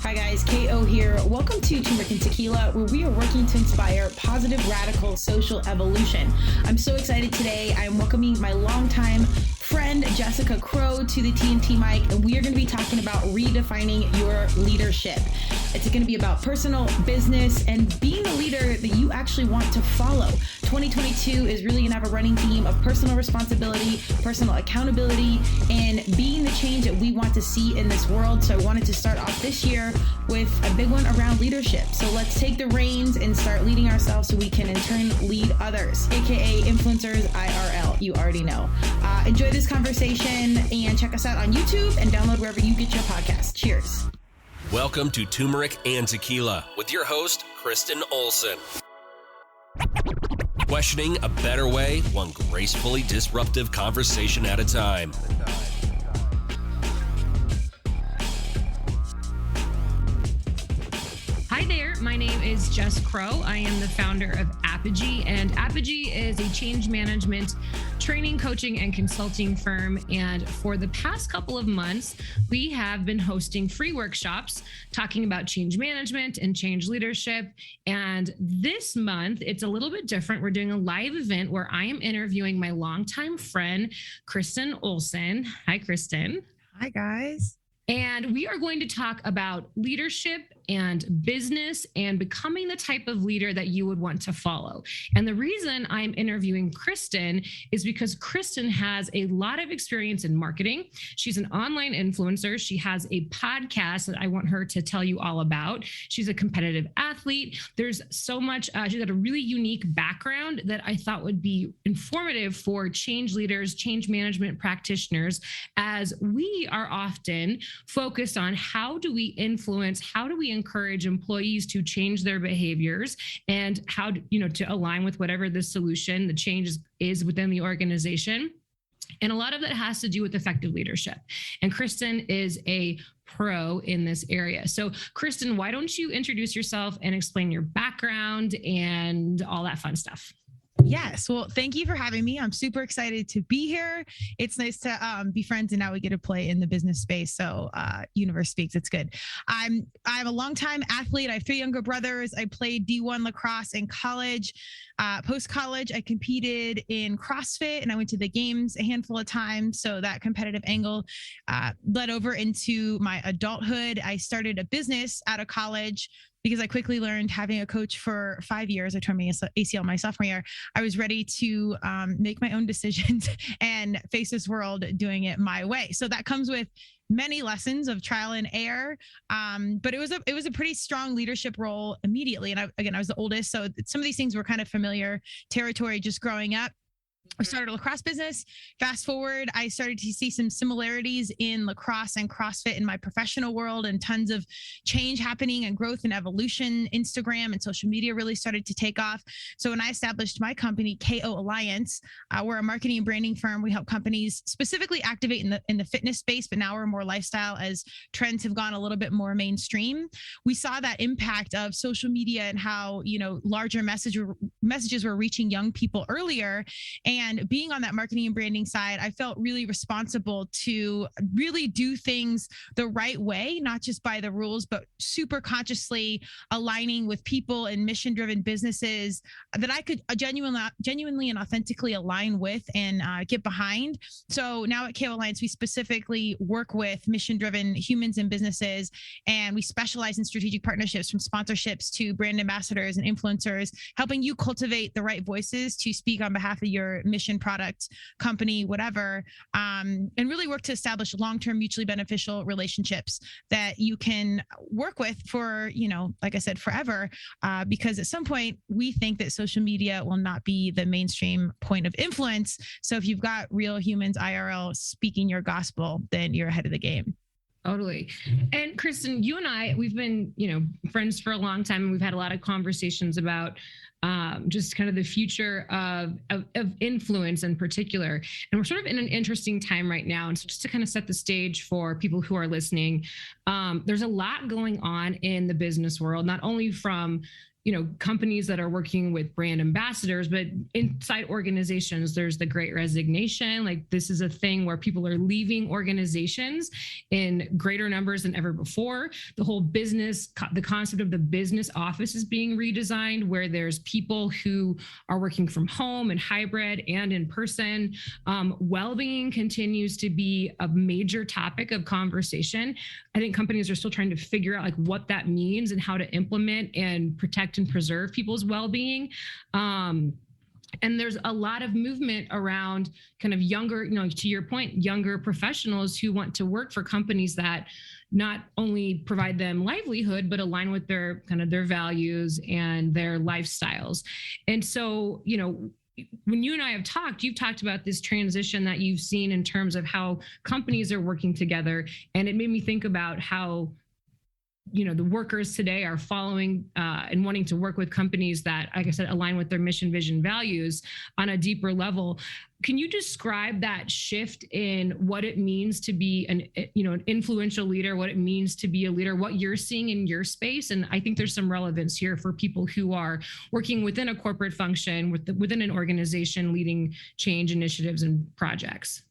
Hi guys, KO here. Welcome to Turmeric and Tequila, where we are working to inspire positive, radical social evolution. I'm so excited today. I'm welcoming my longtime friend, Jesscia Crow, to the T&T mic, and we are going to be talking about redefining your leadership. It's going to be about personal, business, and being the leader that you actually want to follow. 2022 is really going to have a running theme of personal responsibility, personal accountability, and being the change that we want to see in this world. So I wanted to start off this year with a big one around leadership. So let's take the reins and start leading ourselves so we can in turn lead others, aka influencers IRL. You already know. Enjoy this conversation and check us out on YouTube and download wherever you get your podcast. Cheers. Welcome to Turmeric and Tequila with your host, Kristins Olson. Questioning a better way, one gracefully disruptive conversation at a time. Hi there, my name is Jess Crow. I am the founder of Apogy, and Apogy is a change management training, coaching, and consulting firm. And for the past couple of months, we have been hosting free workshops talking about change management and change leadership. And this month, it's a little bit different. We're doing a live event where I am interviewing my longtime friend, Kristins Olson. Hi, Kristin. Hi, guys. And we are going to talk about leadership and business and becoming the type of leader that you would want to follow. And the reason I'm interviewing Kristins is because Kristins has a lot of experience in marketing. She's an online influencer. She has a podcast that I want her to tell you all about. She's a competitive athlete. There's so much, she's got a really unique background that I thought would be informative for change leaders, change management practitioners, as we are often focused on how do we influence, how do we encourage employees to change their behaviors, and how to align with whatever the solution, the change is within the organization. And a lot of that has to do with effective leadership. And Kristins is a pro in this area. So Kristins, why don't you introduce yourself and explain your background and all that fun stuff? Yes. Well, thank you for having me. I'm super excited to be here. It's nice to be friends, and now we get to play in the business space. So universe speaks. It's good. I'm a longtime athlete. I have 3 younger brothers. I played D1 lacrosse in college. Post-college, I competed in CrossFit, and I went to the games a handful of times. So that competitive angle led over into my adulthood. I started a business out of college because I quickly learned, having a coach for 5 years, I tore my ACL my sophomore year, I was ready to make my own decisions and face this world doing it my way. So that comes with many lessons of trial and error. But it was a pretty strong leadership role immediately. And I was the oldest. So some of these things were kind of familiar territory just growing up. I started a lacrosse business. Fast forward, I started to see some similarities in lacrosse and CrossFit in my professional world, and tons of change happening and growth and evolution. Instagram and social media really started to take off. So when I established my company, koalliance, we're a marketing and branding firm. We help companies specifically activate in the fitness space, but now we're more lifestyle as trends have gone a little bit more mainstream. We saw that impact of social media and how, larger messages were reaching young people earlier. And being on that marketing and branding side, I felt really responsible to really do things the right way, not just by the rules, but super consciously aligning with people and mission-driven businesses that I could genuinely and authentically align with and get behind. So now at koalliance, we specifically work with mission-driven humans and businesses, and we specialize in strategic partnerships, from sponsorships to brand ambassadors and influencers, helping you cultivate the right voices to speak on behalf of your mission, product, company, whatever, and really work to establish long-term mutually beneficial relationships that you can work with for, like I said, forever, because at some point we think that social media will not be the mainstream point of influence. So if you've got real humans IRL speaking your gospel, then you're ahead of the game. Totally. And Kristins, you and I, we've been, friends for a long time, and we've had a lot of conversations about just kind of the future of influence in particular. And we're sort of in an interesting time right now. And so just to kind of set the stage for people who are listening, there's a lot going on in the business world, not only from companies that are working with brand ambassadors, but inside organizations, there's the Great Resignation. Like, this is a thing where people are leaving organizations in greater numbers than ever before. The whole business, the concept of the business office is being redesigned, where there's people who are working from home and hybrid and in person. Well-being continues to be a major topic of conversation. I think companies are still trying to figure out like what that means and how to implement and protect and preserve people's well-being. And there's a lot of movement around kind of younger, to your point, younger professionals who want to work for companies that not only provide them livelihood, but align with their values and their lifestyles. And so, when you and I have talked, you've talked about this transition that you've seen in terms of how companies are working together. And it made me think about how the workers today are following and wanting to work with companies that, like I said, align with their mission, vision, values on a deeper level. Can you describe that shift in what it means to be an influential leader, what it means to be a leader, what you're seeing in your space? And I think there's some relevance here for people who are working within a corporate function, within an organization, leading change initiatives and projects.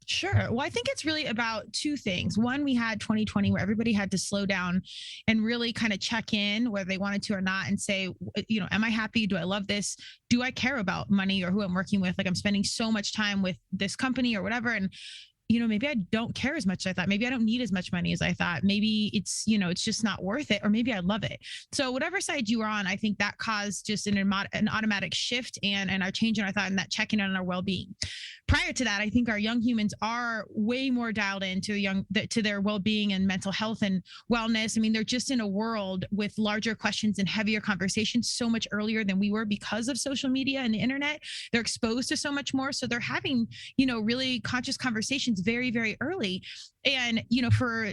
Sure. Well, I think it's really about two things. One, we had 2020 where everybody had to slow down and really kind of check in whether they wanted to or not and say, am I happy? Do I love this? Do I care about money or who I'm working with? Like, I'm spending so much time with this company or whatever. And maybe I don't care as much as I thought. Maybe I don't need as much money as I thought. Maybe it's, it's just not worth it. Or maybe I love it. So whatever side you are on, I think that caused just an automatic shift and our change in our thought and that checking on our well-being. Prior to that, I think our young humans are way more dialed into to their well-being and mental health and wellness. I mean, they're just in a world with larger questions and heavier conversations so much earlier than we were because of social media and the internet. They're exposed to so much more. So they're having, really conscious conversations very, very early. And, for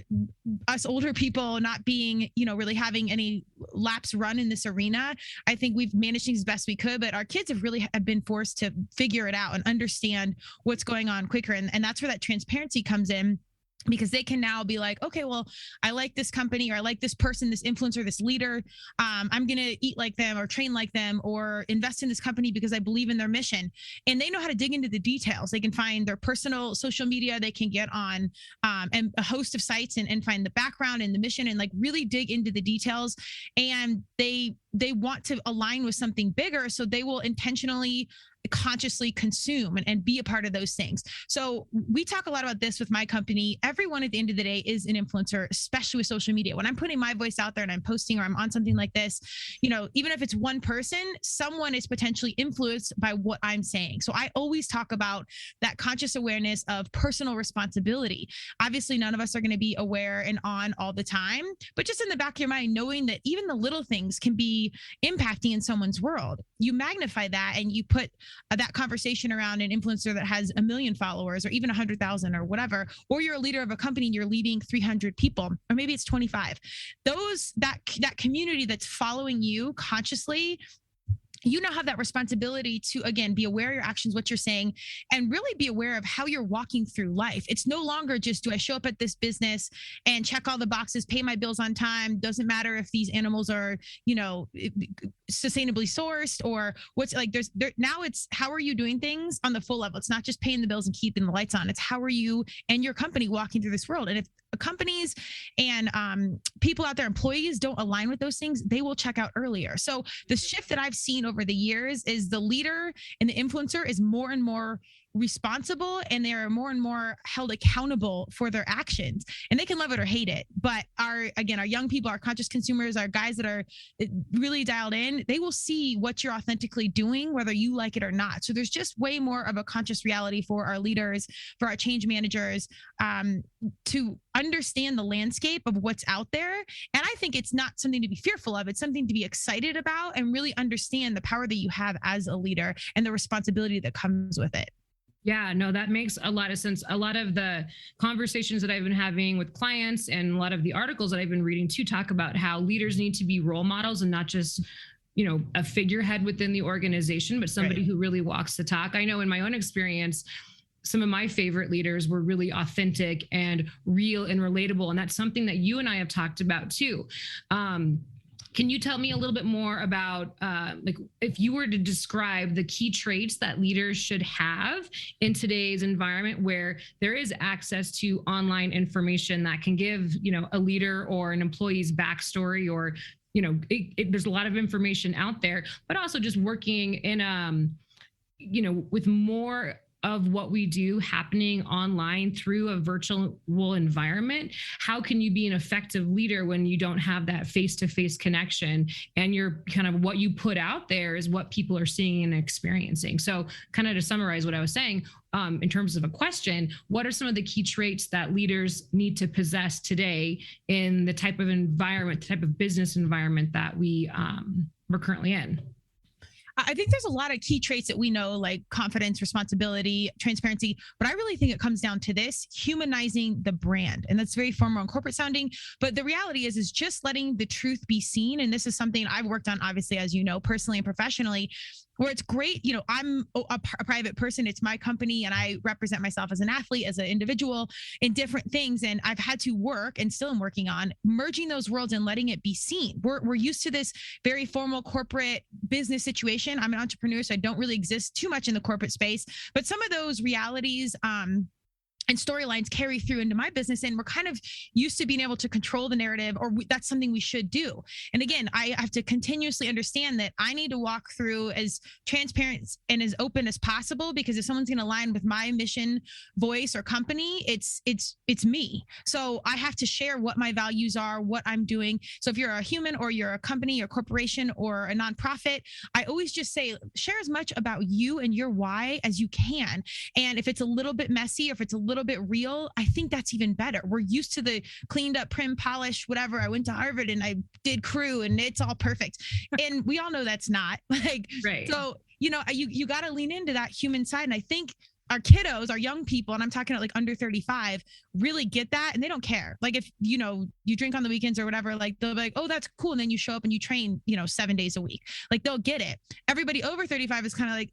us older people not being, really having any laps run in this arena, I think we've managed things as best we could, but our kids have been forced to figure it out and understand what's going on quicker. And that's where that transparency comes in. Because they can now be like, okay, well, I like this company or I like this person, this influencer, this leader. I'm going to eat like them or train like them or invest in this company because I believe in their mission. And they know how to dig into the details. They can find their personal social media. They can get on and a host of sites and find the background and the mission and like really dig into the details. And they want to align with something bigger. So they will intentionally consciously consume and be a part of those things. So we talk a lot about this with my company. Everyone at the end of the day is an influencer, especially with social media. When I'm putting my voice out there and I'm posting or I'm on something like this, even if it's one person, someone is potentially influenced by what I'm saying. So I always talk about that conscious awareness of personal responsibility. Obviously, none of us are going to be aware and on all the time, but just in the back of your mind, knowing that even the little things can be impacting in someone's world. You magnify that and you put that conversation around an influencer that has 1 million followers or even 100,000 or whatever, or you're a leader of a company and you're leading 300 people, or maybe it's 25. That community that's following you consciously, you now have that responsibility to, again, be aware of your actions, what you're saying, and really be aware of how you're walking through life. It's no longer just, do I show up at this business and check all the boxes, pay my bills on time? Doesn't matter if these animals are, sustainably sourced or what's like, now it's how are you doing things on the full level? It's not just paying the bills and keeping the lights on. It's how are you and your company walking through this world? And if companies and people out there, employees don't align with those things, they will check out earlier. So the shift that I've seen over the years is the leader and the influencer is more and more responsible and they are more and more held accountable for their actions, and they can love it or hate it. But our young people, our conscious consumers, our guys that are really dialed in, they will see what you're authentically doing, whether you like it or not. So there's just way more of a conscious reality for our leaders, for our change managers, to understand the landscape of what's out there. And I think it's not something to be fearful of. It's something to be excited about and really understand the power that you have as a leader and the responsibility that comes with it. Yeah, no, that makes a lot of sense. A lot of the conversations that I've been having with clients and a lot of the articles that I've been reading too talk about how leaders need to be role models and not just, a figurehead within the organization, but somebody who really walks the talk. I know in my own experience, some of my favorite leaders were really authentic and real and relatable. And that's something that you and I have talked about too. Can you tell me a little bit more about, if you were to describe the key traits that leaders should have in today's environment where there is access to online information that can give, a leader or an employee's backstory, or, there's a lot of information out there, but also just working in, with more of what we do happening online through a virtual environment. How can you be an effective leader when you don't have that face-to-face connection, and you're kind of what you put out there is what people are seeing and experiencing? So kind of to summarize what I was saying, in terms of a question, what are some of the key traits that leaders need to possess today in the type of environment, the type of business environment that we're currently in? I think there's a lot of key traits that we know, like confidence, responsibility, transparency, but I really think it comes down to this: humanizing the brand. And that's very formal and corporate sounding, but the reality is just letting the truth be seen. And this is something I've worked on, obviously, as you know, personally and professionally, where it's great. I'm a private person. It's my company, and I represent myself as an athlete, as an individual in different things. And I've had to work, and still am working on merging those worlds and letting it be seen. We're used to this very formal corporate business situation. I'm an entrepreneur, so I don't really exist too much in the corporate space, but some of those realities, and storylines carry through into my business. And we're kind of used to being able to control the narrative, or that's something we should do. And again, I have to continuously understand that I need to walk through as transparent and as open as possible, because if someone's going to align with my mission, voice, or company, it's me. So I have to share what my values are, what I'm doing. So if you're a human, or you're a company or corporation or a nonprofit, I always just say, share as much about you and your why as you can. And if it's a little bit messy, or if it's a little bit real, I think that's even better. We're used to the cleaned up, prim, polished, whatever. I went to Harvard and I did crew and it's all perfect. And we all know that's not right. So, you got to lean into that human side. And I think our kiddos, our young people, and I'm talking about like under 35, really get that, and they don't care. Like if, you drink on the weekends or whatever, like they'll be like, oh, that's cool. And then you show up and you train, 7 days a week. Like they'll get it. Everybody over 35 is kind of like,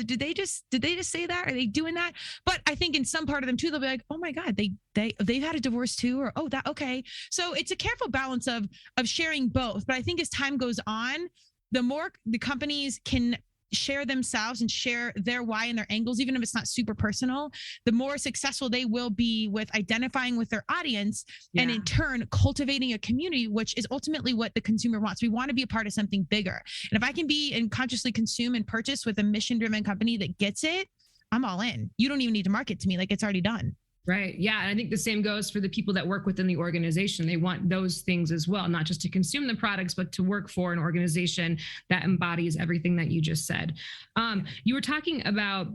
did they just say that? Are they doing that? But I think in some part of them too, they'll be like, oh my God, they've had a divorce too, or, oh, that, okay. So it's a careful balance of sharing both. But I think as time goes on, the more the companies can share themselves and share their why and their angles, even if it's not super personal, the more successful they will be with identifying with their audience, and in turn cultivating a community, which is ultimately what the consumer wants. We want to be a part of something bigger. And if I can be and consciously consume and purchase with a mission-driven company that gets it, I'm all in. You don't even need to market to me. Like, it's already done. Right. Yeah. And I think the same goes for the people that work within the organization. They want those things as well, not just to consume the products, but to work for an organization that embodies everything that you just said. You were talking about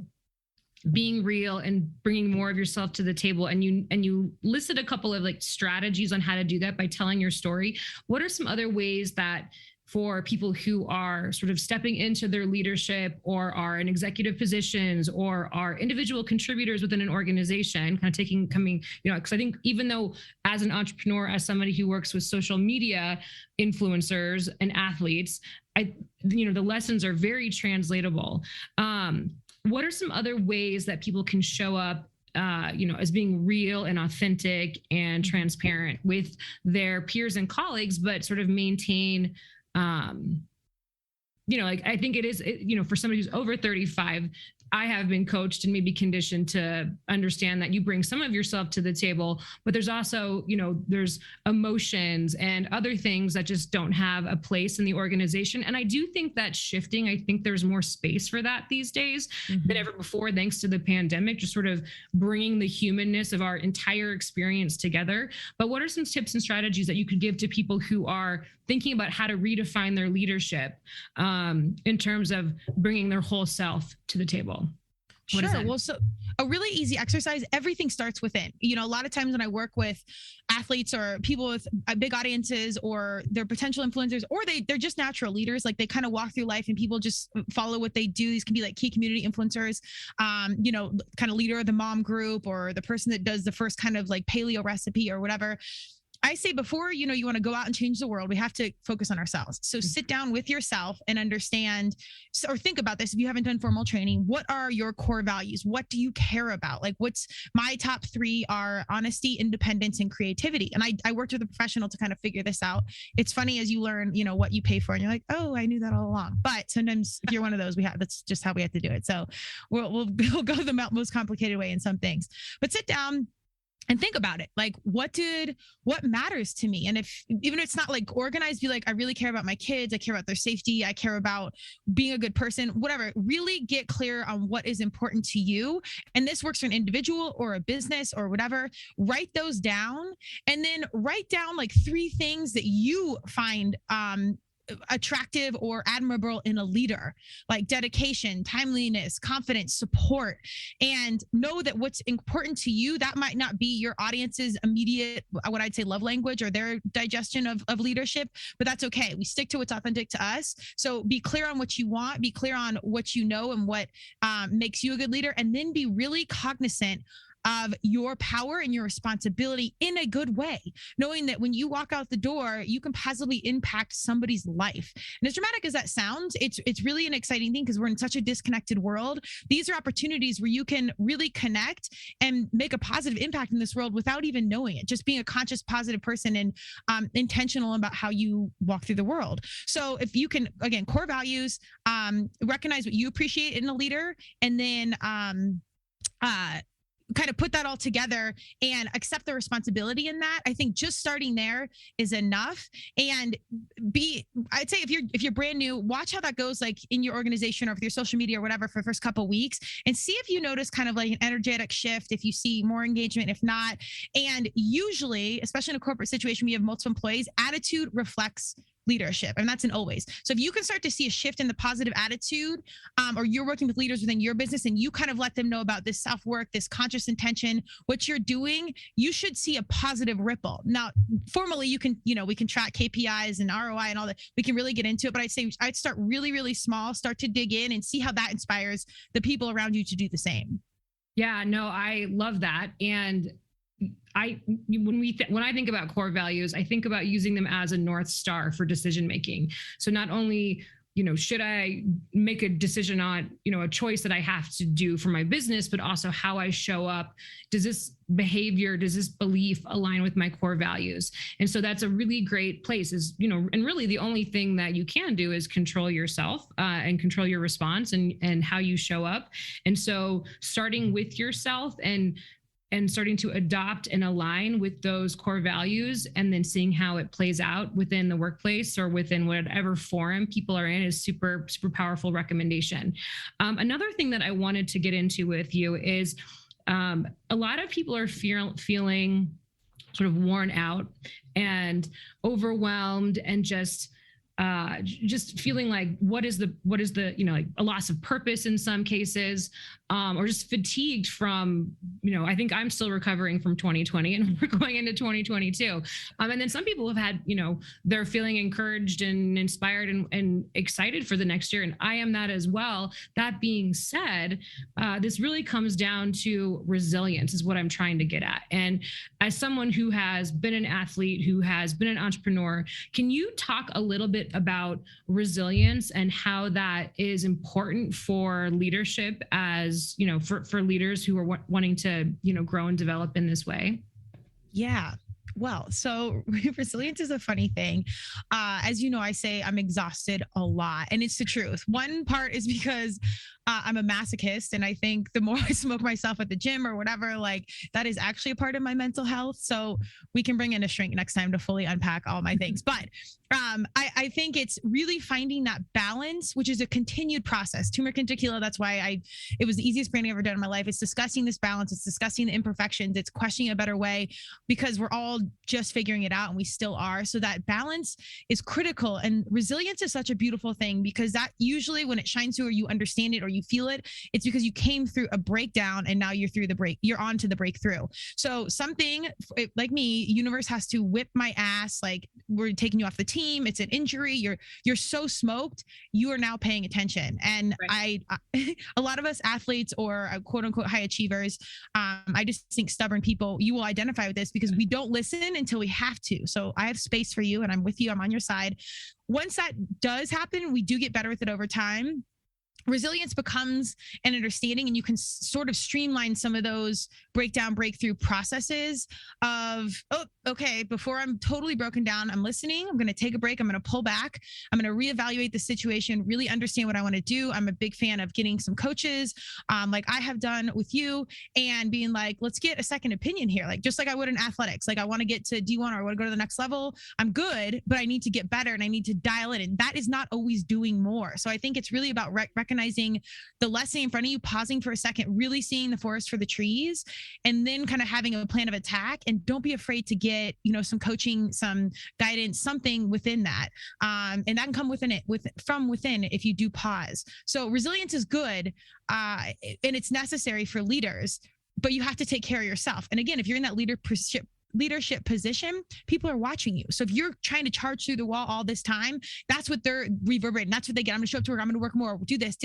being real and bringing more of yourself to the table, and you listed a couple of strategies on how to do that by telling your story. What are some other ways that, for people who are sort of stepping into their leadership, or are in executive positions, or are individual contributors within an organization, because I think even though as an entrepreneur, as somebody who works with social media influencers and athletes, the lessons are very translatable. What are some other ways that people can show up as being real and authentic and transparent with their peers and colleagues, but sort of maintain, I think it is, for somebody who's over 35, I have been coached and maybe conditioned to understand that you bring some of yourself to the table, but there's also, there's emotions and other things that just don't have a place in the organization. And I do think that's shifting. I think there's more space for that these days than ever before, thanks to the pandemic, just sort of bringing the humanness of our entire experience together. But what are some tips and strategies that you could give to people who are thinking about how to redefine their leadership in terms of bringing their whole self to the table? Sure. Well, so a really easy exercise, everything starts within. A lot of times when I work with athletes or people with big audiences, or they're potential influencers, or they're just natural leaders, like they kind of walk through life and people just follow what they do. These can be like key community influencers, kind of leader of the mom group, or the person that does the first kind of like paleo recipe or whatever. I say before, you want to go out and change the world, we have to focus on ourselves. So sit down with yourself and understand, or think about this. If you haven't done formal training, what are your core values? What do you care about? Like what's my top 3 are honesty, independence, and creativity. And I worked with a professional to kind of figure this out. It's funny as you learn, what you pay for and you're like, oh, I knew that all along. But sometimes if you're one of those, that's just how we have to do it. So we'll go the most complicated way in some things, but sit down and think about it. Like, what matters to me? And even if it's not like organized, be like, I really care about my kids. I care about their safety. I care about being a good person, whatever. Really get clear on what is important to you. And this works for an individual or a business or whatever. Write those down and then write down like 3 things that you find, attractive or admirable in a leader, like dedication, timeliness, confidence, support, and know that what's important to you, that might not be your audience's immediate, what I'd say, love language or their digestion of leadership, but that's okay. We stick to what's authentic to us. So be clear on what you want, be clear on what you know and what makes you a good leader, and then be really cognizant of your power and your responsibility in a good way, knowing that when you walk out the door, you can positively impact somebody's life. And as dramatic as that sounds, it's really an exciting thing because we're in such a disconnected world. These are opportunities where you can really connect and make a positive impact in this world without even knowing it, just being a conscious, positive person and intentional about how you walk through the world. So if you can, again, core values, recognize what you appreciate in a leader, and then kind of put that all together and accept the responsibility in that. I think just starting there is enough. And I'd say if you're brand new, watch how that goes, like in your organization or with your social media or whatever, for the first couple of weeks, and see if you notice kind of like an energetic shift, if you see more engagement, if not. And usually, especially in a corporate situation, we have multiple employees, attitude reflects leadership. And that's an always. So if you can start to see a shift in the positive attitude, or you're working with leaders within your business and you kind of let them know about this self-work, this conscious intention, what you're doing, you should see a positive ripple. Now, formally, we can track KPIs and ROI and all that. We can really get into it, but I'd start really, really small, start to dig in and see how that inspires the people around you to do the same. Yeah, no, I love that. And when I think about core values, I think about using them as a North Star for decision making. So not only, should I make a decision on, a choice that I have to do for my business, but also how I show up. Does this behavior, does this belief align with my core values? And so that's a really great place and really the only thing that you can do is control yourself and control your response and how you show up. And so starting with yourself and starting to adopt and align with those core values and then seeing how it plays out within the workplace or within whatever forum people are in is super, super powerful recommendation. Another thing that I wanted to get into with you is a lot of people are feeling sort of worn out and overwhelmed and just feeling like what is the like a loss of purpose in some cases, or just fatigued from, I think I'm still recovering from 2020 and we're going into 2022. And then some people have had, they're feeling encouraged and inspired and excited for the next year. And I am that as well. That being said, this really comes down to resilience is what I'm trying to get at. And as someone who has been an athlete, who has been an entrepreneur, can you talk a little bit about resilience and how that is important for leadership as, for leaders who are wanting to, grow and develop in this way? Yeah. Well, so resilience is a funny thing. As you know, I say I'm exhausted a lot, and it's the truth. One part is because I'm a masochist, and I think the more I smoke myself at the gym or whatever, like that is actually a part of my mental health. So we can bring in a shrink next time to fully unpack all my things. But I think it's really finding that balance, which is a continued process. Turmeric and Tequila, that's why it was the easiest branding I've ever done in my life. It's discussing this balance. It's discussing the imperfections. It's questioning a better way because we're all just figuring it out and we still are. So that balance is critical. And resilience is such a beautiful thing because that usually when it shines through or you understand it or you feel it, it's because you came through a breakdown and now you're on to the breakthrough. So something like me, universe has to whip my ass. Like we're taking you off the team. It's an injury. You're so smoked. You are now paying attention. And right. A lot of us athletes or quote unquote high achievers, I just think stubborn people, you will identify with this because we don't listen listen until we have to. So I have space for you and I'm with you. I'm on your side. Once that does happen, we do get better with it over time. Resilience becomes an understanding, and you can sort of streamline some of those breakthrough processes of, oh, okay, before I'm totally broken down, I'm listening, I'm going to take a break, I'm going to pull back, I'm going to reevaluate the situation, really understand what I want to do. I'm a big fan of getting some coaches, like I have done with you, and being like, let's get a second opinion here. Like, just like I would in athletics, like I want to get to D1 or I want to go to the next level. I'm good, but I need to get better and I need to dial it in. That is not always doing more. So I think it's really about recognizing the lesson in front of you, pausing for a second, really seeing the forest for the trees, and then kind of having a plan of attack. And don't be afraid to get, some coaching, some guidance, something within that. And that can come from within if you do pause. So resilience is good, and it's necessary for leaders, but you have to take care of yourself. And again, if you're in that leadership position, people are watching you. So if you're trying to charge through the wall all this time, that's what they're reverberating. That's what they get. I'm going to show up to work. I'm going to work more, do this,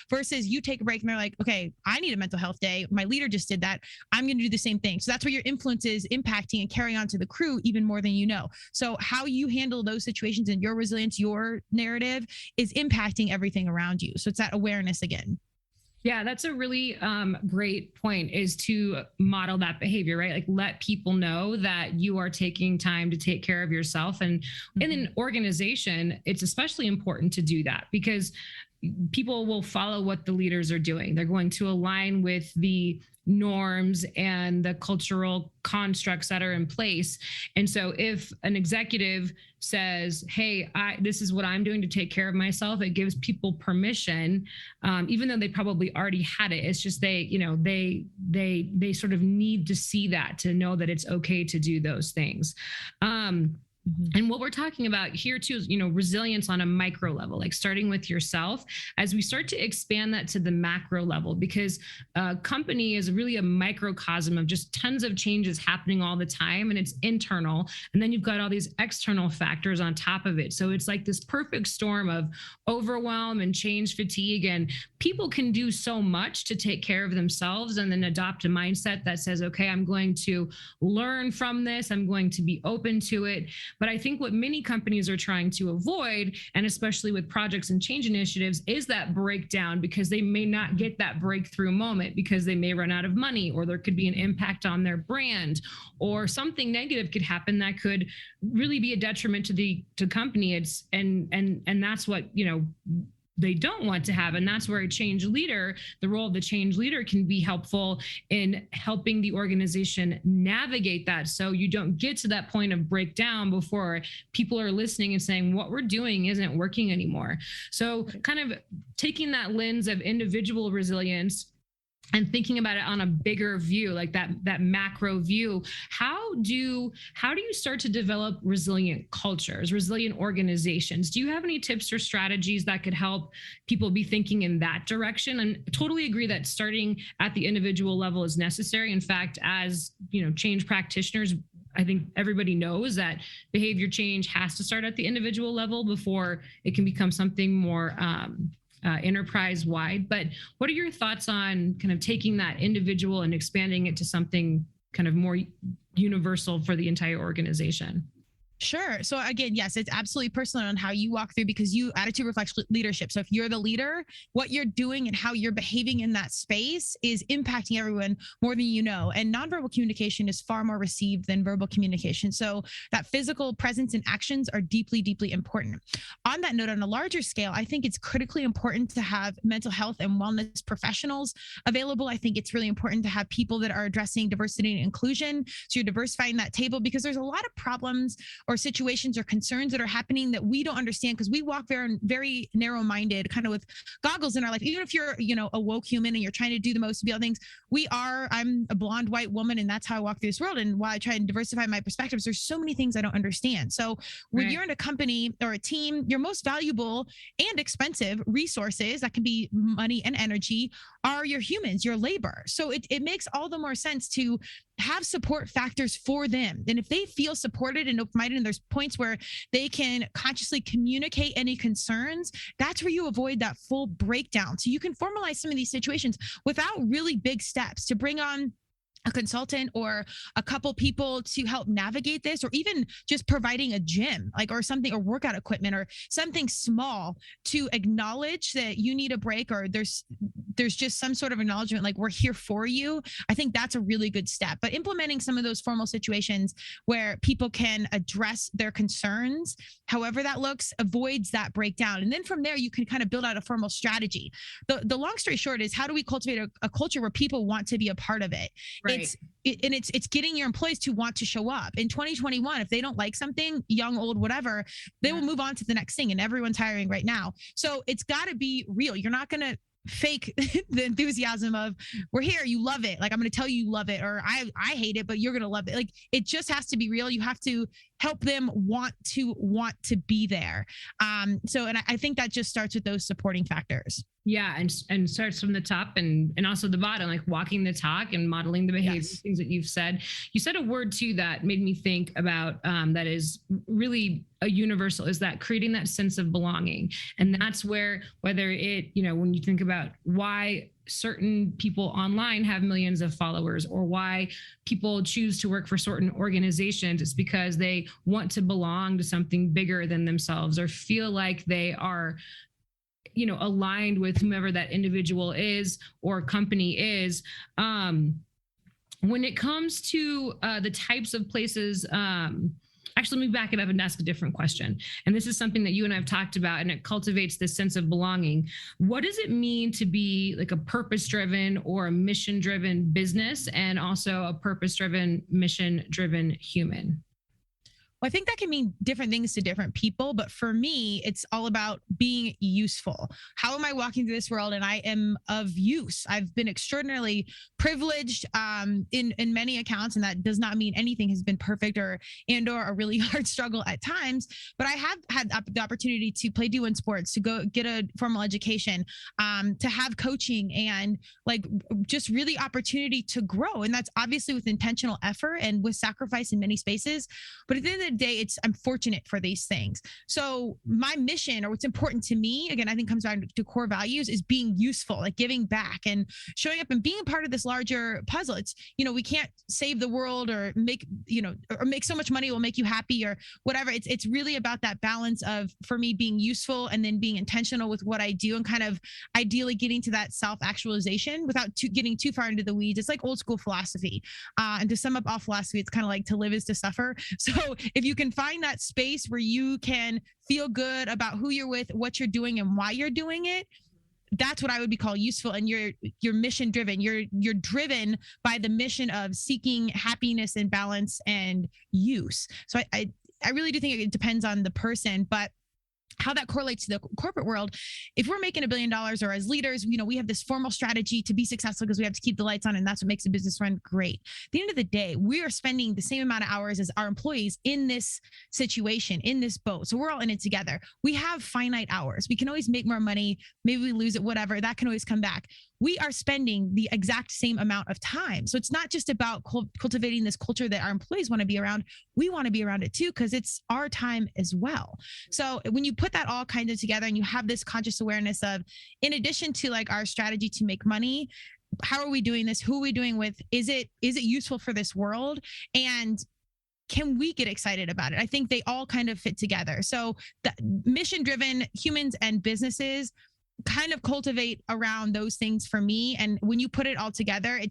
versus you take a break and they're like, okay, I need a mental health day. My leader just did that. I'm going to do the same thing. So that's where your influence is impacting and carrying on to the crew even more than you know. So how you handle those situations and your resilience, your narrative is impacting everything around you. So it's that awareness again. Yeah, that's a really great point, is to model that behavior, right? Like, let people know that you are taking time to take care of yourself. And in an organization, it's especially important to do that because people will follow what the leaders are doing. They're going to align with the norms and the cultural constructs that are in place. And so if an executive says, hey, this is what I'm doing to take care of myself, it gives people permission, even though they probably already had it. It's just they sort of need to see that, to know that it's okay to do those things. And what we're talking about here too is, resilience on a micro level, like starting with yourself, as we start to expand that to the macro level, because a company is really a microcosm of just tons of changes happening all the time, and it's internal. And then you've got all these external factors on top of it. So it's like this perfect storm of overwhelm and change fatigue, and people can do so much to take care of themselves and then adopt a mindset that says, okay, I'm going to learn from this. I'm going to be open to it. But I think what many companies are trying to avoid, and especially with projects and change initiatives, is that breakdown, because they may not get that breakthrough moment because they may run out of money, or there could be an impact on their brand, or something negative could happen that could really be a detriment to the company. And that's what, they don't want to have. And that's where the role of the change leader can be helpful in helping the organization navigate that. So you don't get to that point of breakdown before people are listening and saying, what we're doing isn't working anymore. So kind of taking that lens of individual resilience and thinking about it on a bigger view, like that macro view, how do you start to develop resilient cultures, resilient organizations? Do you have any tips or strategies that could help people be thinking in that direction? And totally agree that starting at the individual level is necessary. In fact, as change practitioners, I think everybody knows that behavior change has to start at the individual level before it can become something more enterprise-wide. But what are your thoughts on kind of taking that individual and expanding it to something kind of more universal for the entire organization? Sure. So again, yes, it's absolutely personal on how you walk through, because attitude reflects leadership. So if you're the leader, what you're doing and how you're behaving in that space is impacting everyone more than you know. And nonverbal communication is far more received than verbal communication. So that physical presence and actions are deeply, deeply important. On that note, on a larger scale, I think it's critically important to have mental health and wellness professionals available. I think it's really important to have people that are addressing diversity and inclusion. So you're diversifying that table, because there's a lot of problems or situations or concerns that are happening that we don't understand, because we walk very, very narrow-minded, kind of with goggles in our life. Even if you're, a woke human and you're trying to do the most to be all things, I'm a blonde white woman, and that's how I walk through this world. And while I try and diversify my perspectives, there's so many things I don't understand. So when you're in a company or a team, your most valuable and expensive resources, that can be money and energy, are your humans, your labor. So it makes all the more sense to have support factors for them. And if they feel supported and open-minded, and there's points where they can consciously communicate any concerns, that's where you avoid that full breakdown. So you can formalize some of these situations without really big steps to bring on a consultant or a couple people to help navigate this, or even just providing a gym, like, or something, or workout equipment or something small to acknowledge that you need a break, or there's just some sort of acknowledgement, like, we're here for you. I think that's a really good step. But implementing some of those formal situations where people can address their concerns, however that looks, avoids that breakdown. And then from there, you can kind of build out a formal strategy. The long story short is, how do we cultivate a culture where people want to be a part of it? Right. It's getting your employees to want to show up. In 2021, if they don't like something, young, old, whatever, they will move on to the next thing, and everyone's hiring right now. So it's got to be real. You're not going to fake the enthusiasm of, we're here, you love it, like, I'm going to tell you love it, or I hate it, but you're going to love it. Like, it just has to be real. You have to help them want to be there. So, and I think that just starts with those supporting factors. Yeah. And starts from the top and also the bottom, like walking the talk and modeling the behavior, yes. Things that you've said. You said a word too that made me think about that is really a universal, is that creating that sense of belonging. And that's where, whether it, when you think about why certain people online have millions of followers, or why people choose to work for certain organizations, it's because they want to belong to something bigger than themselves, or feel like they are aligned with whomever that individual is or company is. When it comes to the types of places, actually, let me back it up and ask a different question. And this is something that you and I have talked about, and it cultivates this sense of belonging. What does it mean to be like a purpose-driven or a mission-driven business, and also a purpose-driven, mission-driven human? Well, I think that can mean different things to different people, but for me, it's all about being useful. How am I walking through this world and I am of use? I've been extraordinarily privileged in many accounts, and that does not mean anything has been perfect or a really hard struggle at times. But I have had the opportunity to play D1 sports, to go get a formal education, to have coaching, and like just really opportunity to grow. And that's obviously with intentional effort and with sacrifice in many spaces. But at the end of the day, I'm fortunate for these things. So my mission, or what's important to me, again, I think comes down to core values, is being useful, like giving back and showing up and being a part of this larger puzzle. It's, we can't save the world or make so much money will make you happy or whatever. It's really about that balance of, for me, being useful and then being intentional with what I do, and kind of ideally getting to that self-actualization without getting too far into the weeds. It's like old school philosophy. And to sum up all philosophy, it's kind of like to live is to suffer. So if you can find that space where you can feel good about who you're with, what you're doing, and why you're doing it, that's what I would be called useful. And you're mission driven. You're driven by the mission of seeking happiness and balance and use. So I really do think it depends on the person, but how that correlates to the corporate world. If we're making $1 billion, or as leaders, we have this formal strategy to be successful because we have to keep the lights on, and that's what makes a business run great. At the end of the day, we are spending the same amount of hours as our employees in this situation, in this boat. So we're all in it together. We have finite hours. We can always make more money. Maybe we lose it, whatever. That can always come back. We are spending the exact same amount of time. So it's not just about cultivating this culture that our employees want to be around. We want to be around it too, because it's our time as well. So when you put that all kind of together and you have this conscious awareness of, in addition to like our strategy to make money, how are we doing this? Who are we doing with? Is it useful for this world? And can we get excited about it? I think they all kind of fit together. So the mission-driven humans and businesses kind of cultivate around those things for me. And when you put it all together,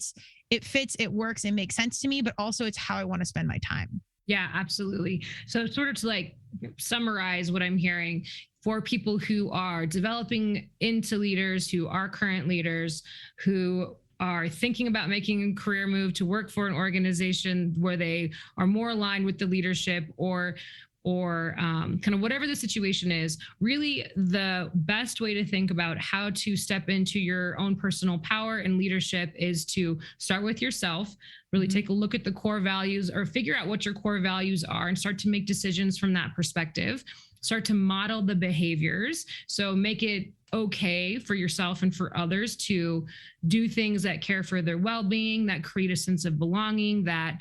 it fits, it works, it makes sense to me, but also it's how I want to spend my time. Yeah, absolutely. So sort of to like summarize what I'm hearing, for people who are developing into leaders, who are current leaders, who are thinking about making a career move to work for an organization where they are more aligned with the leadership, or kind of whatever the situation is, really the best way to think about how to step into your own personal power and leadership is to start with yourself, really take a look at the core values, or figure out what your core values are and start to make decisions from that perspective. Start to model the behaviors. So make it okay for yourself and for others to do things that care for their well-being, that create a sense of belonging, that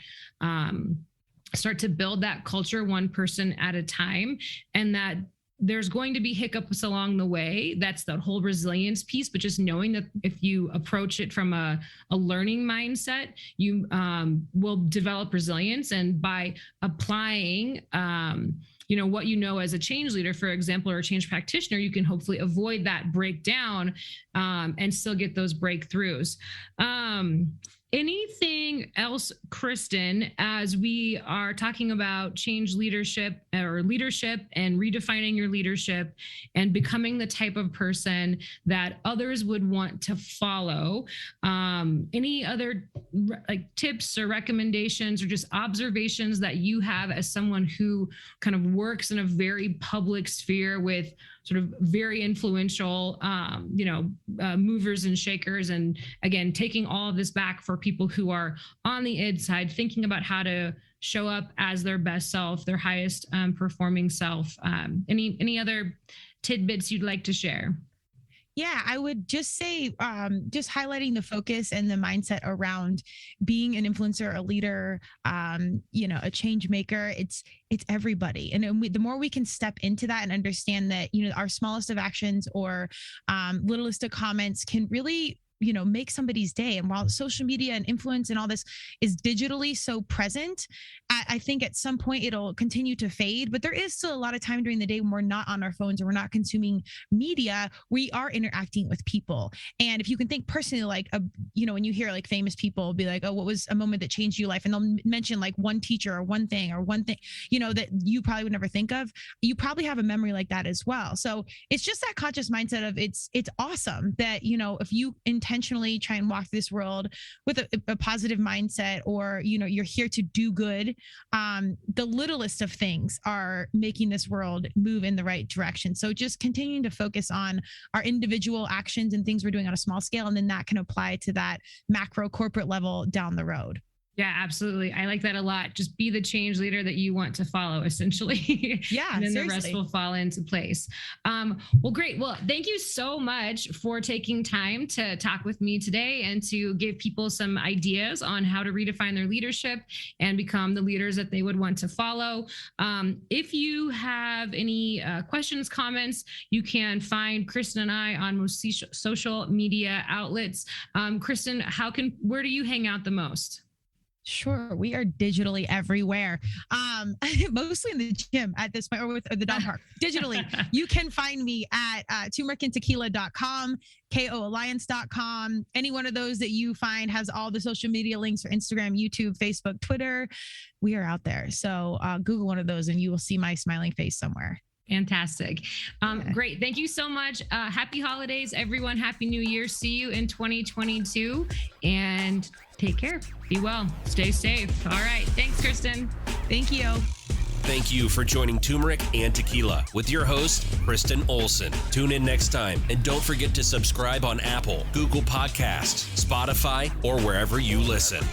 start to build that culture one person at a time, and that there's going to be hiccups along the way. That's the whole resilience piece, but just knowing that if you approach it from a learning mindset, you will develop resilience. And by applying, what you know as a change leader, for example, or a change practitioner, you can hopefully avoid that breakdown and still get those breakthroughs. Anything else, Kristen, as we are talking about change leadership and redefining your leadership and becoming the type of person that others would want to follow? Any other tips or recommendations or just observations that you have as someone who kind of works in a very public sphere with sort of very influential, movers and shakers. And again, taking all of this back for people who are on the id side, thinking about how to show up as their best self, their highest performing self. Any other tidbits you'd like to share? Yeah, I would just say, just highlighting the focus and the mindset around being an influencer, a leader, a change maker. It's everybody. And the more we can step into that and understand that, our smallest of actions or littlest of comments can really make somebody's day. And while social media and influence and all this is digitally so present, I think at some point it'll continue to fade, but there is still a lot of time during the day when we're not on our phones or we're not consuming media, we are interacting with people. And if you can think personally, when you hear famous people be like, oh, what was a moment that changed your life? And they'll mention one teacher or one thing, that you probably would never think of. You probably have a memory like that as well. So it's just that conscious mindset of it's awesome that, if you intentionally try and walk this world with a positive mindset, or you're here to do good, the littlest of things are making this world move in the right direction. So just continuing to focus on our individual actions and things we're doing on a small scale, and then that can apply to that macro corporate level down the road. Yeah, absolutely. I like that a lot. Just be the change leader that you want to follow, essentially. Yeah, and then seriously. The rest will fall into place. Well, great. Well, thank you so much for taking time to talk with me today and to give people some ideas on how to redefine their leadership and become the leaders that they would want to follow. If you have any questions, comments, you can find Kristen and I on most social media outlets. Kristen, where do you hang out the most? Sure. We are digitally everywhere. Mostly in the gym at this point, or with the dog park. Digitally, you can find me at turmericandtequila.com, koalliance.com. Any one of those that you find has all the social media links for Instagram, YouTube, Facebook, Twitter. We are out there. So Google one of those and you will see my smiling face somewhere. Fantastic. Great. Thank you so much. Happy holidays, everyone. Happy New Year. See you in 2022 and take care. Be well. Stay safe. All right. Thanks, Kristen. Thank you. Thank you for joining Turmeric and Tequila with your host, Kristen Olson. Tune in next time, and don't forget to subscribe on Apple, Google Podcasts, Spotify, or wherever you listen.